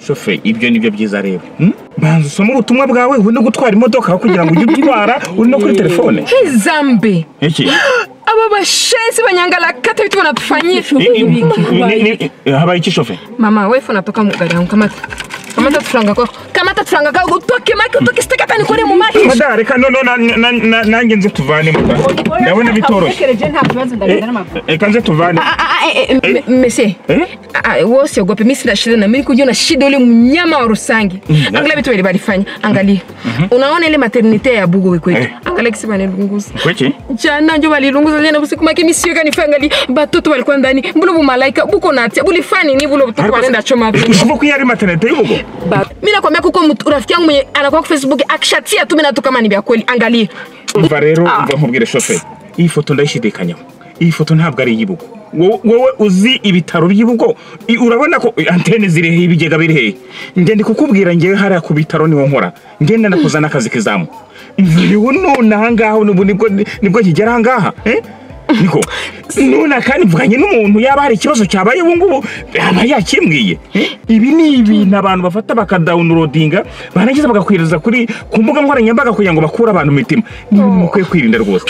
Shofe ibyo nibyo byiza rero. Banza usoma ubutumwa bwawe uri no gutwara imodoka kugira ngo ujye utwara uri no kuri telefone. Zambe. Iki? Aba bashenzi banyangala kata vitu wanatufanyia. Habaye iki shofe? Mama wewe unatoka mugari yangu kamata tufranga kwa kamata tufranga kwa utoke maki utoke stekata ni kuri mu maki. Mada reka no nange nze tuvane muda. Ndabona bitoroshye. Eka nze tuvane. Mese. Wose ogope mimi sina shida na mimi kujiona shida ule mnyama wa Rusangi. Angalia vitu wale balifanya. Angalia. Unaona ile maternite ya Bugo kwetu. Angalia kisi banelunguza. Kweche? Jana ndio balilunguza jana usiku maki misio gani fangali batoto walikuwa ndani. Mbona bu malaika buko natia bulifani ni bulo butoto wanaenda choma vitu. Ushivo kuyari maternite yuko. Mimi nakwambia kuko rafiki yangu mwenye anakuwa kwa Facebook akishatia tu mimi natoka kama ni bya kweli. Angalia. Umva rero umva nkubwire shofe. Iyi foto ndayishidikanyaho. Iyi foto ntabwo ari yibugo. Wowe uzi ibitaro by'ibugo urabona ko antene ziri ibigega biri he. Nge ndi kukubwira ngewe hari ku bitaro niwo nkora. Ngenda nakuzana akazi kizamu. Iyo none ahangaho nibwo kigera ahangaha. Niko nuna kandi mvuganye n'umuntu yaba hari ikibazo cyabaye ubungubu aba yakimbwiye. Ibi ni ibintu abantu bafata bakadownloadinga banagize bagakwiriza kuri ku mbuga nkoranyambaga kugira ngo bakura abantu mitima. Ni mukwiye kwirinda rwose.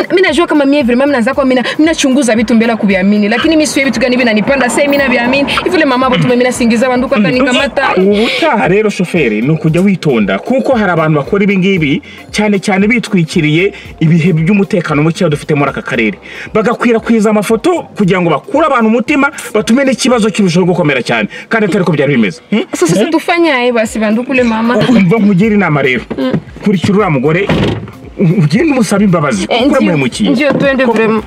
Mimi najua kama mimi vraiment mnaanza kwa mimi nachunguza vitu mbele kuviamini lakini mimi sio vitu gani vinanipanda sasa mimi naviamini vile mama hapo mimi nasingiza banduko atanikamata. Utaha rero shoferi no kujya witonda kuko hari abantu bakora ibi ngibi cyane bitwikiriye ibihe by'umutekano muke dufite muri aka karere. Bagakwirakwiza amafoto kugira ngo bakura abantu umutima batume n'ikibazo kirushaho gukomera cyane kandi atari ko byari bimeze. Sasa tufanya basi bandukule mama. Umva nkugira inama rero kurikira ura mugore ugende umusaba imbabazi kuko mwemukiye. Ndio twende vraiment.